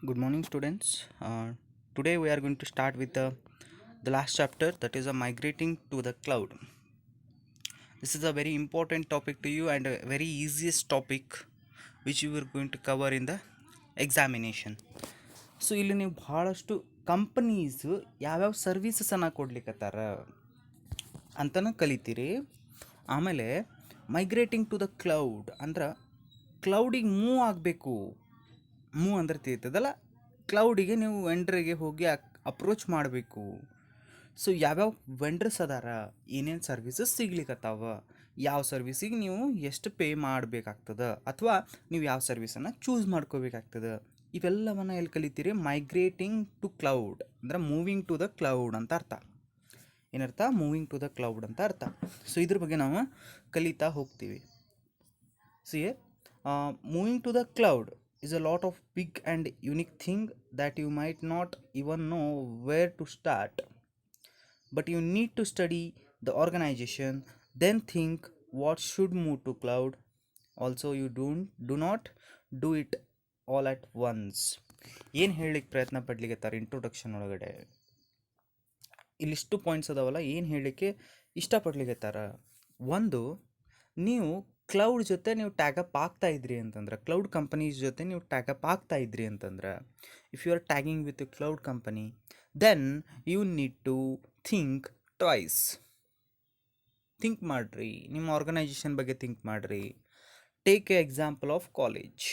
Good morning, students. Today we are going to start with the last chapter, that is migrating to the cloud. This is a very important topic to you and a very easiest topic which you are going to cover in the examination. So ಇಲ್ಲಿ ನೀವು ಭಾಳಷ್ಟು companies ಯಾವ್ಯಾವ ಸರ್ವೀಸಸನ್ನು ಕೊಡ್ಲಿಕ್ಕತ್ತಾರ ಅಂತಲೂ ಕಲಿತೀರಿ. ಆಮೇಲೆ migrating to the cloud ಅಂದ್ರೆ ಕ್ಲೌಡಿಗೆ move ಆಗಬೇಕು. Move ಅಂದ್ರೆ ತಿಳ್ತದಲ್ಲ, ಕ್ಲೌಡಿಗೆ ನೀವು ವೆಂಡ್ರಿಗೆ ಹೋಗಿ ಅಪ್ರೋಚ್ ಮಾಡಬೇಕು. ಸೊ ಯಾವ್ಯಾವ ವೆಂಡ್ರಸ್ ಅದಾರ, ಏನೇನು ಸರ್ವೀಸಸ್ ಸಿಗ್ಲಿಕ್ಕತ್ತಾವ, ಯಾವ ಸರ್ವೀಸಿಗೆ ನೀವು ಎಷ್ಟು ಪೇ ಮಾಡಬೇಕಾಗ್ತದೆ ಅಥವಾ ನೀವು ಯಾವ ಸರ್ವೀಸನ್ನು ಚೂಸ್ ಮಾಡ್ಕೋಬೇಕಾಗ್ತದೆ, ಇವೆಲ್ಲವನ್ನು ಎಲ್ಲಿ ಕಲಿತೀರಿ? ಮೈಗ್ರೇಟಿಂಗ್ ಟು ಕ್ಲೌಡ್ ಅಂದ್ರೆ ಮೂವಿಂಗ್ ಟು ದ ಕ್ಲೌಡ್ ಅಂತ ಅರ್ಥ. ಏನರ್ಥ? ಮೂವಿಂಗ್ ಟು ದ ಕ್ಲೌಡ್ ಅಂತ ಅರ್ಥ. ಸೊ ಇದ್ರ ಬಗ್ಗೆ ನಾವು ಕಲಿತಾ ಹೋಗ್ತೀವಿ. See moving to the cloud is a lot of big and unique thing that you might not even know where to start, but you need to study the organization, then think what should move to cloud. Also you do not do it all at once. ಏನು ಹೇಳಲಿಕ್ಕೆ ಪ್ರಯತ್ನ ಪಡ್ಲಿಕ್ಕೆ introduction ಒಳಗಡೆ ಇಲ್ಲಿಷ್ಟು points ಅದಾವಲ್ಲ, ಏನು ಹೇಳಲಿಕ್ಕೆ ಇಷ್ಟಪಡ್ಲಿಕ್ಕತ್ತಾರ? ಒಂದು, ನೀವು cloud ಜೊತೆ ನೀವು ಟ್ಯಾಗಪ್ ಆಗ್ತಾ ಇದ್ರಿ ಅಂತಂದ್ರೆ, ಕ್ಲೌಡ್ ಕಂಪನೀಸ್ ಜೊತೆ ನೀವು ಟ್ಯಾಗಪ್ ಆಗ್ತಾ ಇದ್ರಿ ಅಂತಂದ್ರೆ, if you are tagging with cloud company, then you need to think twice. Think ಮಾಡಿರಿ, ನಿಮ್ಮ ಆರ್ಗನೈಜೇಷನ್ ಬಗ್ಗೆ ಥಿಂಕ್ ಮಾಡಿರಿ. Take a example of college.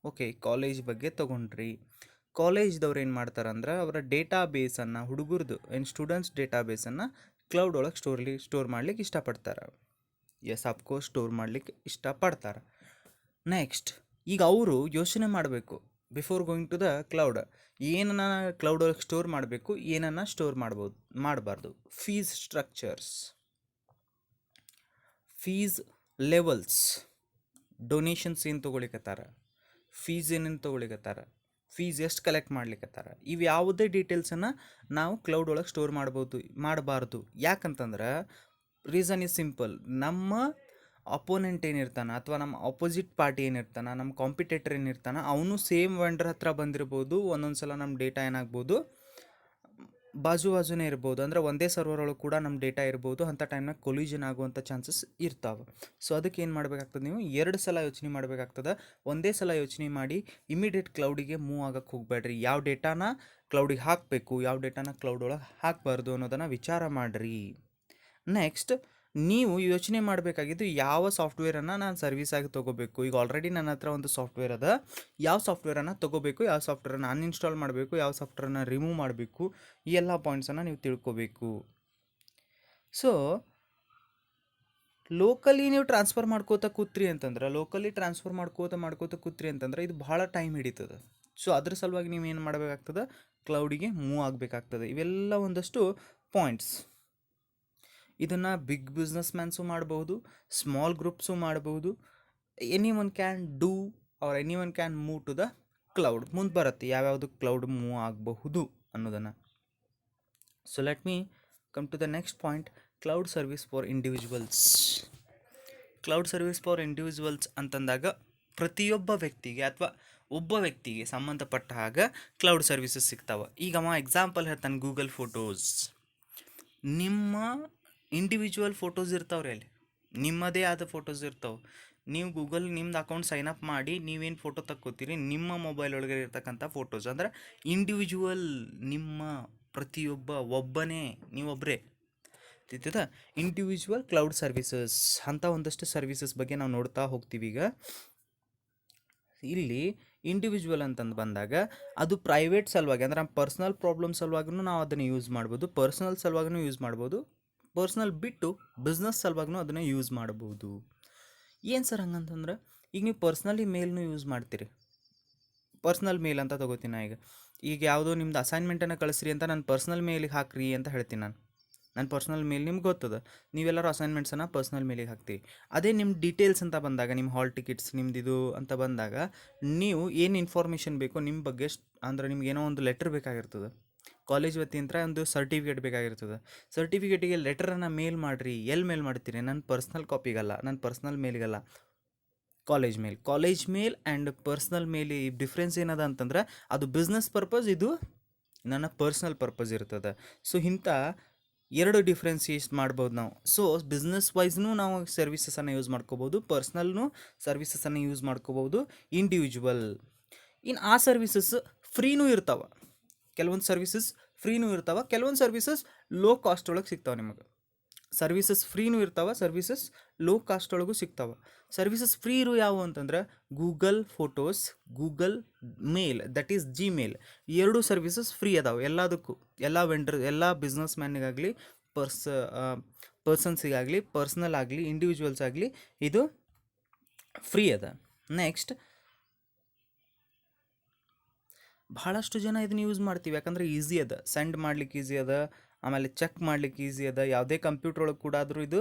Okay, college ಬಗ್ಗೆ ತೊಗೊಂಡ್ರಿ. ಕಾಲೇಜ್ದವ್ರು ಏನು ಮಾಡ್ತಾರಂದ್ರೆ, ಅವರ ಡೇಟಾ ಬೇಸನ್ನು, ಹುಡುಗರದು ಏನು ಸ್ಟೂಡೆಂಟ್ಸ್ ಡೇಟಾ ಬೇಸನ್ನು ಕ್ಲೌಡ್ ಒಳಗೆ ಸ್ಟೋರ್ ಮಾಡ್ಲಿಕ್ಕೆ ಇಷ್ಟಪಡ್ತಾರೆ. ಎಸ್, ಅಫ್ಕೋರ್ಸ್ ಸ್ಟೋರ್ ಮಾಡಲಿಕ್ಕೆ ಇಷ್ಟಪಡ್ತಾರೆ. ನೆಕ್ಸ್ಟ್, ಈಗ ಅವರು ಯೋಚನೆ ಮಾಡಬೇಕು before going to the cloud, ಏನನ್ನ ಕ್ಲೌಡ್ ಒಳಗೆ ಸ್ಟೋರ್ ಮಾಡಬೇಕು, ಏನನ್ನ ಸ್ಟೋರ್ ಮಾಡಬಾರ್ದು. Fees structures, fees levels, donations ಏನು ತೊಗೊಳಿಕತ್ತಾರ, ಫೀಸ್ ಏನೇನು ತೊಗೊಳಿಕತ್ತಾರ, ಫೀಸ್ ಎಷ್ಟು ಕಲೆಕ್ಟ್ ಮಾಡ್ಲಿಕ್ಕತ್ತಾರ, ಇವು ಯಾವುದೇ ಡೀಟೇಲ್ಸನ್ನು ನಾವು ಕ್ಲೌಡ್ ಒಳಗೆ ಸ್ಟೋರ್ ಮಾಡಬಾರ್ದು. ಯಾಕಂತಂದ್ರೆ ರೀಸನ್ ಈಸ್ ಸಿಂಪಲ್. ನಮ್ಮ ಅಪೋನೆಂಟ್ ಏನಿರ್ತಾನೆ ಅಥವಾ ನಮ್ಮ ಅಪೋಸಿಟ್ ಪಾರ್ಟಿ ಏನಿರ್ತಾನೆ, ನಮ್ಮ ಕಾಂಪಿಟೇಟರ್ ಏನಿರ್ತಾನೆ, ಅವನು ಸೇಮ್ ವೆಂಡರ್ ಹತ್ರ ಬಂದಿರ್ಬೋದು. ಒಂದೊಂದು ಸಲ ನಮ್ಮ ಡೇಟಾ ಏನಾಗ್ಬೋದು, ಬಾಜುನೇ ಇರ್ಬೋದು. ಅಂದರೆ ಒಂದೇ ಸರ್ವರ್ ಒಳಗೆ ಕೂಡ ನಮ್ಮ ಡೇಟಾ ಇರ್ಬೋದು. ಅಂಥ ಟೈಮ್ನಾಗ ಕೊಲ್ಯೂಷನ್ ಆಗುವಂಥ ಚಾನ್ಸಸ್ ಇರ್ತಾವೆ. ಸೊ ಅದಕ್ಕೆ ಏನು ಮಾಡಬೇಕಾಗ್ತದೆ, ನೀವು 2 ಸಲ ಯೋಚನೆ ಮಾಡಬೇಕಾಗ್ತದೆ. ಒಂದೇ ಸಲ ಯೋಚನೆ ಮಾಡಿ ಇಮಿಡಿಯೇಟ್ ಕ್ಲೌಡಿಗೆ ಮೂವ್ ಆಗಕ್ಕೆ ಹೋಗಬೇಡ್ರಿ. ಯಾವ ಡೇಟಾನ ಕ್ಲೌಡಿಗೆ ಹಾಕಬೇಕು, ಯಾವ ಡೇಟಾನ ಕ್ಲೌಡ್ ಒಳಗೆ ಹಾಕಬಾರ್ದು ಅನ್ನೋದನ್ನು ವಿಚಾರ ಮಾಡಿರಿ. ನೆಕ್ಸ್ಟ್, ನೀವು ಯೋಚನೆ ಮಾಡಬೇಕಾಗಿದ್ದು ಯಾವ ಸಾಫ್ಟ್ವೇರನ್ನು ನಾನು ಸರ್ವಿಸಾಗಿ ತೊಗೋಬೇಕು. ಈಗ ಆಲ್ರೆಡಿ ನನ್ನ ಹತ್ರ ಒಂದು ಸಾಫ್ಟ್ವೇರ್ ಅದ, ಯಾವ ಸಾಫ್ಟ್ವೇರನ್ನು ತೊಗೋಬೇಕು, ಯಾವ ಸಾಫ್ಟ್ವೇರನ್ನು ಅನ್ಇನ್ಸ್ಟಾಲ್ ಮಾಡಬೇಕು, ಯಾವ ಸಾಫ್ಟ್ವೇರನ್ನು ರಿಮೂವ್ ಮಾಡಬೇಕು, ಈ ಎಲ್ಲ ಪಾಯಿಂಟ್ಸನ್ನು ನೀವು ತಿಳ್ಕೊಬೇಕು. ಸೊ ಲೋಕಲಿ ನೀವು ಟ್ರಾನ್ಸ್ಫರ್ ಮಾಡ್ಕೋತಾ ಕೂತ್ರಿ ಅಂತಂದ್ರೆ, ಮಾಡ್ಕೋತಾ ಕೂತ್ರಿ ಅಂತಂದ್ರೆ ಇದು ಭಾಳ ಟೈಮ್ ಹಿಡಿತದೆ. ಸೊ ಅದ್ರ ಸಲುವಾಗಿ ನೀವು ಏನು ಮಾಡಬೇಕಾಗ್ತದೆ, ಕ್ಲೌಡಿಗೆ ಮೂವ್ ಆಗಬೇಕಾಗ್ತದೆ. ಇವೆಲ್ಲ ಒಂದಷ್ಟು ಪಾಯಿಂಟ್ಸ್. ಇದನ್ನು ಬಿಗ್ ಬಿಸ್ನೆಸ್ ಮ್ಯಾನ್ಸು ಮಾಡಬಹುದು, ಸ್ಮಾಲ್ ಗ್ರೂಪ್ಸು ಮಾಡಬಹುದು. Anyone can do or anyone can move to the cloud. ಮುಂದೆ ಬರುತ್ತೆ ಯಾವ್ಯಾವುದು ಕ್ಲೌಡ್ ಮೂವ್ ಆಗಬಹುದು ಅನ್ನೋದನ್ನು. So let me come to the next point, cloud service for individuals. Cloud service for individuals ಅಂತಂದಾಗ ಪ್ರತಿಯೊಬ್ಬ ವ್ಯಕ್ತಿಗೆ ಅಥವಾ ಒಬ್ಬ ವ್ಯಕ್ತಿಗೆ ಸಂಬಂಧಪಟ್ಟ ಹಾಗೆ ಕ್ಲೌಡ್ ಸರ್ವಿಸಸ್ ಸಿಗ್ತಾವೆ. ಈಗ ಎಕ್ಸಾಂಪಲ್ ಹೇಳ್ತಾನೆ, ಗೂಗಲ್ ಫೋಟೋಸ್. ನಿಮ್ಮ ಇಂಡಿವಿಜುವಲ್ ಫೋಟೋಸ್ ಇರ್ತಾವ್ರಿ, ಅಲ್ಲಿ ನಿಮ್ಮದೇ ಆದ ಫೋಟೋಸ್ ಇರ್ತಾವೆ. ನೀವು ಗೂಗಲ್ ನಿಮ್ದು ಅಕೌಂಟ್ ಸೈನ್ ಅಪ್ ಮಾಡಿ ನೀವೇನು ಫೋಟೋ ತಕ್ಕೋತೀರಿ, ನಿಮ್ಮ ಮೊಬೈಲ್ ಒಳಗೆ ಇರ್ತಕ್ಕಂಥ ಫೋಟೋಸ್ ಅಂದರೆ ಇಂಡಿವಿಜುವಲ್, ನಿಮ್ಮ ಪ್ರತಿಯೊಬ್ಬ ಒಬ್ಬನೇ, ನೀವೊಬ್ಬರೇ ತಿಳ್ತದ. ಇಂಡಿವಿಜುವಲ್ ಕ್ಲೌಡ್ ಸರ್ವಿಸಸ್ ಅಂತ ಒಂದಷ್ಟು ಸರ್ವಿಸಸ್ ಬಗ್ಗೆ ನಾವು ನೋಡ್ತಾ ಹೋಗ್ತೀವಿ. ಈಗ ಇಲ್ಲಿ ಇಂಡಿವಿಜುವಲ್ ಅಂತಂದು ಬಂದಾಗ ಅದು ಪ್ರೈವೇಟ್ ಸಲುವಾಗಿ, ಅಂದರೆ ನಮ್ಮ ಪರ್ಸ್ನಲ್ ಪ್ರಾಬ್ಲಮ್ ಸಲುವಾಗಿನೂ ನಾವು ಅದನ್ನು ಯೂಸ್ ಮಾಡ್ಬೋದು, ಪರ್ಸ್ನಲ್ ಸಲುವಾಗಿನೂ ಯೂಸ್ ಮಾಡ್ಬೋದು, ಪರ್ಸ್ನಲ್ ಬಿಟ್ಟು ಬಿಸ್ನೆಸ್ ಸಲುವಾಗಿನೂ ಅದನ್ನು ಯೂಸ್ ಮಾಡ್ಬೋದು. ಏನು ಸರ್ ಹಂಗಂತಂದ್ರೆ, ಈಗ ನೀವು ಪರ್ಸ್ನಲಿ ಮೇಲ್ನೂ ಯೂಸ್ ಮಾಡ್ತೀರಿ. ಪರ್ಸ್ನಲ್ ಮೇಲ್ ಅಂತ ತೊಗೋತೀನಿ ಈಗ ಯಾವುದೋ ನಿಮ್ದು ಅಸೈನ್ಮೆಂಟನ್ನು ಕಳಿಸ್ರಿ ಅಂತ ನಾನು ಪರ್ಸ್ನಲ್ ಮೇಲಿಗೆ ಹಾಕ್ರಿ ಅಂತ ಹೇಳ್ತೀನಿ. ನನ್ನ ಪರ್ಸ್ನಲ್ ಮೇಲ್ ನಿಮ್ಗೆ ಗೊತ್ತದ, ನೀವೆಲ್ಲರೂ ಅಸೈನ್ಮೆಂಟ್ಸನ್ನು ಪರ್ಸ್ನಲ್ ಮೇಲಿಗೆ ಹಾಕ್ತೀವಿ. ಅದೇ ನಿಮ್ಮ ಡೀಟೇಲ್ಸ್ ಅಂತ ಬಂದಾಗ, ನಿಮ್ಮ ಹಾಲ್ ಟಿಕೆಟ್ಸ್ ನಿಮ್ಮದಿದು ಅಂತ ಬಂದಾಗ, ನೀವು ಏನು ಇನ್ಫಾರ್ಮೇಷನ್ ಬೇಕೋ ನಿಮ್ಮ ಬಗ್ಗೆ, ಅಂದರೆ ನಿಮ್ಗೇನೋ ಒಂದು ಲೆಟ್ರ್ ಬೇಕಾಗಿರ್ತದೆ, ಕಾಲೇಜ್ ವತಿಯಿಂದ ಒಂದು ಸರ್ಟಿಫಿಕೇಟ್ ಬೇಕಾಗಿರ್ತದೆ. ಸರ್ಟಿಫಿಕೇಟಿಗೆ ಲೆಟರನ್ನು ಮೇಲ್ ಮಾಡಿರಿ. ಎಲ್ಲಿ ಮೇಲ್ ಮಾಡ್ತೀರಿ? ನನ್ನ ಪರ್ಸ್ನಲ್ ಕಾಪಿಗಲ್ಲ, ನನ್ನ ಪರ್ಸ್ನಲ್ ಮೇಲಿಗಲ್ಲ, college mail and personal mail ಈ ಡಿಫ್ರೆನ್ಸ್ ಏನದ ಅಂತಂದ್ರೆ ಅದು ಬಿಸ್ನೆಸ್ ಪರ್ಪಸ್, ಇದು ನನ್ನ ಪರ್ಸ್ನಲ್ ಪರ್ಪಸ್ ಇರ್ತದೆ. ಸೊ ಇಂಥ ಎರಡು ಡಿಫ್ರೆನ್ಸಿಯೇಟ್ ಮಾಡ್ಬೋದು ನಾವು. ಸೊ ಬಿಸ್ನೆಸ್ ವೈಸ್ನೂ ನಾವು ಸರ್ವಿಸಸನ್ನು ಯೂಸ್ ಮಾಡ್ಕೋಬೋದು, ಪರ್ಸ್ನಲ್ನೂ ಸರ್ವಿಸಸನ್ನು ಯೂಸ್ ಮಾಡ್ಕೋಬೋದು, ಇಂಡಿವಿಜುವಲ್. ಇನ್ನು ಆ ಸರ್ವಿಸಸ್ ಫ್ರೀನೂ ಇರ್ತಾವೆ, ಕೆಲವೊಂದು ಸರ್ವಿಸಸ್ ಫ್ರೀನೂ ಇರ್ತಾವೆ, ಕೆಲವೊಂದು ಸರ್ವಿಸಸ್ ಲೋ ಕಾಸ್ಟ್ ಒಳಗೆ ಸಿಗ್ತಾವೆ ನಿಮಗೆ. ಸರ್ವಿಸಸ್ ಫ್ರೀನೂ ಇರ್ತಾವೆ, ಸರ್ವಿಸಸ್ ಲೋ ಕಾಸ್ಟ್ ಒಳಗೂ ಸಿಗ್ತಾವೆ. ಸರ್ವಿಸಸ್ ಫ್ರೀ ಇರೋ ಯಾವುವು ಅಂತಂದ್ರೆ Google photos, Google mail, that is Gmail. ಎರಡು ಸರ್ವಿಸಸ್ ಫ್ರೀ ಅದಾವೆ ಎಲ್ಲದಕ್ಕೂ, ಎಲ್ಲ ವೆಂಡರ್, ಎಲ್ಲ ಬಿಸ್ನೆಸ್ ಮ್ಯಾನಿಗಾಗಲಿ, ಪರ್ಸನ್ಸಿಗಾಗಲಿ, ಪರ್ಸ್ನಲ್ ಆಗಲಿ, ಇಂಡಿವಿಜುವಲ್ಸ್ ಆಗಲಿ ಇದು ಫ್ರೀ ಅದ. ನೆಕ್ಸ್ಟ್ ಭಾಳಷ್ಟು ಜನ ಇದನ್ನು ಯೂಸ್ ಮಾಡ್ತೀವಿ ಯಾಕಂದ್ರೆ ಈಸಿ ಅದ, ಸೆಂಡ್ ಮಾಡ್ಲಿಕ್ಕೆ ಈಸಿ ಅದ, ಆಮೇಲೆ ಚೆಕ್ ಮಾಡ್ಲಿಕ್ಕೆ ಈಸಿ ಅದ, ಯಾವುದೇ ಕಂಪ್ಯೂಟರ್ ಒಳಗೆ ಕೂಡ ಆದರೂ ಇದು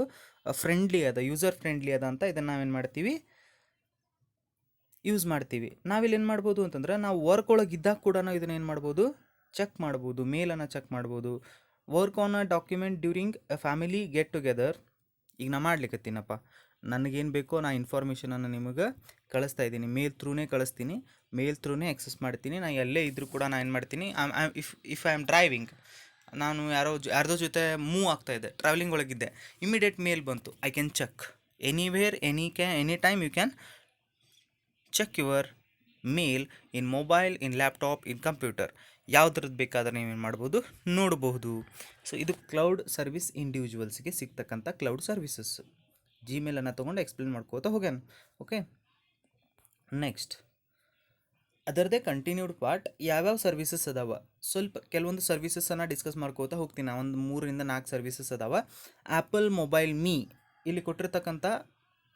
ಫ್ರೆಂಡ್ಲಿ ಅದ, ಯೂಸರ್ ಫ್ರೆಂಡ್ಲಿ ಅದ ಅಂತ ಇದನ್ನು ನಾವೇನು ಮಾಡ್ತೀವಿ, ಯೂಸ್ ಮಾಡ್ತೀವಿ. ನಾವಿಲ್ಲಿ ಏನು ಮಾಡ್ಬೋದು ಅಂತಂದ್ರೆ ನಾವು ವರ್ಕ್ ಒಳಗೆ ಇದ್ದಾಗ ಕೂಡ ನಾವು ಇದನ್ನ ಏನು ಮಾಡ್ಬೋದು, ಚೆಕ್ ಮಾಡ್ಬೋದು, ಮೇಲನ್ನು ಚೆಕ್ ಮಾಡ್ಬೋದು. Work on a document during A family get together. ಈಗ ನಾ ಮಾಡ್ಲಿಕ್ಕತ್ತೀನಪ್ಪ, ನನಗೇನು ಬೇಕೋ ನಾ ಇನ್ಫಾರ್ಮೇಷನನ್ನು ನಿಮಗೆ ಕಳಿಸ್ತಾ ಇದ್ದೀನಿ, ಮೇಲ್ ಥ್ರೂನೇ ಕಳಿಸ್ತೀನಿ, ಮೇಲ್ ಥ್ರೂನೇ ಎಕ್ಸೆಸ್ ಮಾಡ್ತೀನಿ. ನಾನು ಎಲ್ಲೇ ಇದ್ದರೂ ಕೂಡ ನಾನು ಏನು ಮಾಡ್ತೀನಿ, ಇಫ್ ಐ ಆಮ್ ಡ್ರೈವಿಂಗ್, ನಾನು ಯಾರ್ದೋ ಜೊತೆ ಮೂವ್ ಆಗ್ತಾಯಿದ್ದೆ, ಟ್ರಾವೆಲಿಂಗ್ ಒಳಗಿದ್ದೆ, ಇಮಿಡಿಯೇಟ್ ಮೇಲ್ ಬಂತು, I can check anywhere, any time you can check your mail in mobile, in laptop, in computer, ಯಾವುದ್ರದ್ದು ಬೇಕಾದ್ರೆ ನೀವೇನು ಮಾಡ್ಬೋದು, ನೋಡಬಹುದು. ಸೊ ಇದು ಕ್ಲೌಡ್ ಸರ್ವಿಸ್ ಇಂಡಿವಿಜುವಲ್ಸ್ಗೆ ಸಿಗ್ತಕ್ಕಂಥ ಕ್ಲೌಡ್ ಸರ್ವಿಸಸ್. ಜಿಮೇಲನ್ನು ತೊಗೊಂಡು ಎಕ್ಸ್ಪ್ಲೇನ್ ಮಾಡ್ಕೋತಾ ಹೋಗ್ಯಾನ. ಓಕೆ, ನೆಕ್ಸ್ಟ್ ಅದರದೇ ಕಂಟಿನ್ಯೂಡ್ ಪಾರ್ಟ್, ಯಾವ್ಯಾವ ಸರ್ವಿಸಸ್ ಅದಾವ, ಸ್ವಲ್ಪ ಕೆಲವೊಂದು ಸರ್ವಿಸಸನ್ನು ಡಿಸ್ಕಸ್ ಮಾಡ್ಕೋತಾ ಹೋಗ್ತೀನಿ. ಒಂದು 3-4 ಸರ್ವಿಸಸ್ ಅದಾವ. ಆ್ಯಪಲ್ ಮೊಬೈಲ್ ಮೀ, ಇಲ್ಲಿ ಕೊಟ್ಟಿರ್ತಕ್ಕಂಥ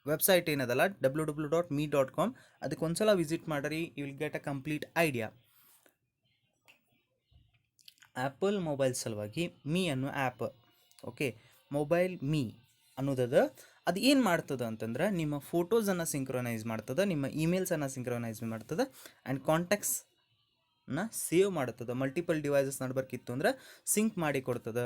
ವೆಬ್ಸೈಟ್ ಏನದಲ್ಲ www.me.com, ಅದಕ್ಕೆ ಒಂದ್ಸಲ ವಿಸಿಟ್ ಮಾಡಿರಿ, you will get a complete idea. Apple mobile ಸಲುವಾಗಿ ಮೀ ಅನ್ನೋ ಆ್ಯಪ್, ಓಕೆ, ಮೊಬೈಲ್ ಮೀ ಅನ್ನೋದದ, ಅದು ಏನು ಮಾಡ್ತದೆ ಅಂತಂದ್ರೆ ನಿಮ್ಮ ಫೋಟೋಸನ್ನು ಸಿಂಕ್ರೊನೈಸ್ ಮಾಡ್ತದೆ, ನಿಮ್ಮ ಇಮೇಲ್ಸನ್ನು ಸಿಂಕ್ರೊನೈಸ್ ಮಾಡ್ತದೆ, ಆ್ಯಂಡ್ ಕಾಂಟ್ಯಾಕ್ಟ್ಸ್ನ ಸೇವ್ ಮಾಡ್ತದೆ. ಮಲ್ಟಿಪಲ್ ಡಿವೈಸಸ್ ನಡ್ಬರ್ಕಿತ್ತು ಅಂದ್ರೆ ಸಿಂಕ್ ಮಾಡಿ ಕೊಡ್ತದೆ.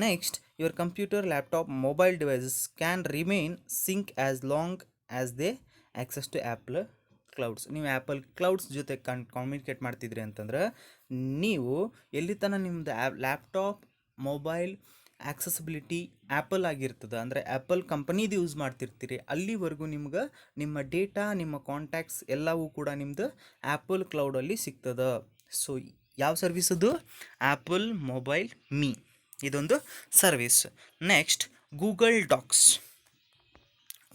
Next, your computer, laptop, mobile devices can remain sync as long as they access to Apple clouds. ನೀವು ಆ್ಯಪಲ್ ಕ್ಲೌಡ್ಸ್ ಜೊತೆ ಕಮ್ಯುನಿಕೇಟ್ ಮಾಡ್ತಿದ್ರಿ ಅಂತಂದ್ರೆ ನೀವು ಎಲ್ಲಿ ತನಕ ನಿಮ್ಮದು ಲ್ಯಾಪ್ಟಾಪ್, ಮೊಬೈಲ್ ಆಕ್ಸೆಸಿಬಿಲಿಟಿ ಆ್ಯಪಲ್ ಆಗಿರ್ತದೆ, ಅಂದರೆ ಆ್ಯಪಲ್ ಕಂಪನಿದು ಯೂಸ್ ಮಾಡ್ತಿರ್ತೀರಿ, ಅಲ್ಲಿವರೆಗೂ ನಿಮ್ಗೆ ನಿಮ್ಮ ಡೇಟಾ, ನಿಮ್ಮ ಕಾಂಟ್ಯಾಕ್ಟ್ಸ್ ಎಲ್ಲವೂ ಕೂಡ ನಿಮ್ಮದು ಆ್ಯಪಲ್ ಕ್ಲೌಡಲ್ಲಿ ಸಿಗ್ತದೆ. ಸೊ ಯಾವ ಸರ್ವಿಸ್ ಅದು, ಆ್ಯಪಲ್ ಮೊಬೈಲ್ ಮೀ, ಇದೊಂದು service. Next, Google docx.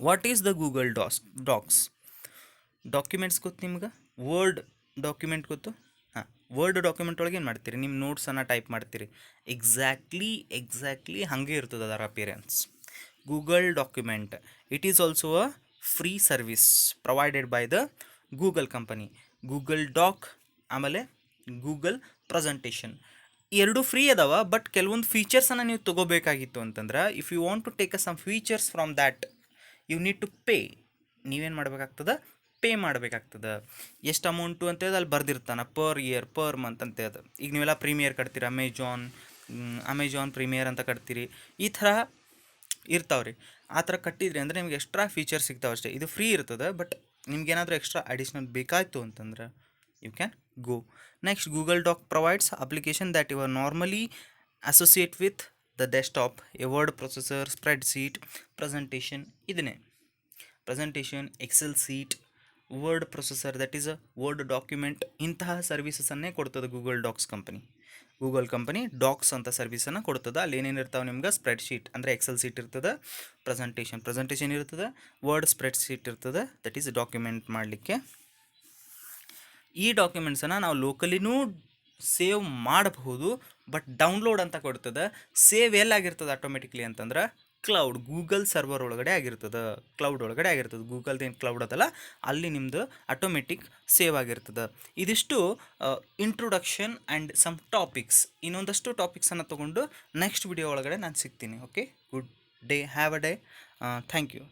What is the Google docx? Documents ಗೊತ್ತು ನಿಮ್ಗೆ, ವರ್ಡ್ ಡಾಕ್ಯುಮೆಂಟ್ ಗೊತ್ತು? ಹಾಂ, ವರ್ಡ್ ಡಾಕ್ಯುಮೆಂಟ್ ಒಳಗೆ ಏನು ಮಾಡ್ತೀರಿ, ನಿಮ್ಮ ನೋಟ್ಸನ್ನು ಟೈಪ್ ಮಾಡ್ತೀರಿ, ಎಕ್ಸಾಕ್ಟ್ಲಿ ಹಾಗೆ ಇರ್ತದೆ ಅದರ appearance. Google document, it is also a free service provided by the Google company. Google doc ಆಮೇಲೆ ಗೂಗಲ್ ಪ್ರೆಸೆಂಟೇಷನ್, ಎರಡು ಫ್ರೀ ಅದಾವ, ಬಟ್ ಕೆಲವೊಂದು ಫೀಚರ್ಸನ್ನು ನೀವು ತೊಗೋಬೇಕಾಗಿತ್ತು ಅಂತಂದ್ರೆ, if you want to take some features from that you need to pay. ನೀವೇನು ಮಾಡಬೇಕಾಗ್ತದೆ, ಪೇ ಮಾಡಬೇಕಾಗ್ತದೆ. ಎಷ್ಟು ಅಮೌಂಟು ಅಂತೇಳಿ ಅಲ್ಲಿ ಬರ್ದಿರ್ತಾನೆ, ಪರ್ ಇಯರ್, ಪರ್ ಮಂತ್ ಅಂತೇಳಿ. ಈಗ ನೀವೆಲ್ಲ ಪ್ರೀಮಿಯರ್ ಕಟ್ತೀರಿ, ಅಮೆಜಾನ್ ಪ್ರೀಮಿಯರ್ ಅಂತ ಕಟ್ತೀರಿ, ಈ ಥರ ಇರ್ತಾವ್ರಿ. ಆ ಥರ ಕಟ್ಟಿದ್ರಿ ಅಂದರೆ ನಿಮ್ಗೆ ಎಕ್ಸ್ಟ್ರಾ ಫೀಚರ್ಸ್ ಸಿಗ್ತಾವೆ ಅಷ್ಟೇ. ಇದು ಫ್ರೀ ಇರ್ತದೆ, ಬಟ್ ನಿಮ್ಗೇನಾದರೂ ಎಕ್ಸ್ಟ್ರಾ ಅಡಿಷ್ನಲ್ ಬೇಕಾಯಿತು ಅಂತಂದ್ರೆ you can go. Next, Google doc provides application that you are normally associate with the desktop, a word processor, spreadsheet, presentation. ಇದನ್ನೇ presentation, excel sheet, word processor, that is a word document, ಇಂತಹ ಸರ್ವಿಸಸನ್ನೇ ಕೊಡ್ತದೆ Google company docx ಅಂತ ಸರ್ವಿಸನ್ನು ಕೊಡ್ತದೆ. ಅಲ್ಲಿ ಏನೇನು ಇರ್ತಾವೆ ನಿಮ್ಗೆ, ಸ್ಪ್ರೆಡ್ ಶೀಟ್ ಅಂದರೆ ಎಕ್ಸೆಲ್ ಶೀಟ್ ಇರ್ತದೆ, ಪ್ರೆಸೆಂಟೇಷನ್ ಇರ್ತದೆ, ವರ್ಡ್ ಸ್ಪ್ರೆಡ್ ಶೀಟ್ ಇರ್ತದೆ, ದಟ್ ಈಸ್ ಡಾಕ್ಯುಮೆಂಟ್ ಮಾಡಲಿಕ್ಕೆ. ಈ ಡಾಕ್ಯುಮೆಂಟ್ಸನ್ನು ನಾವು ಲೋಕಲಿನೂ ಸೇವ್ ಮಾಡಬಹುದು, ಬಟ್ ಡೌನ್ಲೋಡ್ ಅಂತ ಕೊಡ್ತದೆ. ಸೇವ್ ಎಲ್ಲಾಗಿರ್ತದೆ ಆಟೋಮೆಟಿಕ್ಲಿ ಅಂತಂದ್ರೆ ಕ್ಲೌಡ್, ಗೂಗಲ್ ಸರ್ವರ್ ಒಳಗಡೆ ಆಗಿರ್ತದೆ, ಕ್ಲೌಡ್ ಒಳಗಡೆ ಆಗಿರ್ತದೆ. ಗೂಗಲ್ದು ಏನು ಕ್ಲೌಡ್ ಅದಲ್ಲ, ಅಲ್ಲಿ ನಿಮ್ಮದು ಆಟೋಮೆಟಿಕ್ ಸೇವ್ ಆಗಿರ್ತದೆ. ಇದಿಷ್ಟು ಇಂಟ್ರೊಡಕ್ಷನ್ ಆ್ಯಂಡ್ ಸಮ್ ಟಾಪಿಕ್ಸ್. ಇನ್ನೊಂದಷ್ಟು ಟಾಪಿಕ್ಸನ್ನು ತೊಗೊಂಡು ನೆಕ್ಸ್ಟ್ ವಿಡಿಯೋ ಒಳಗಡೆ ನಾನು ಸಿಗ್ತೀನಿ. Okay, good day, have a day, thank you.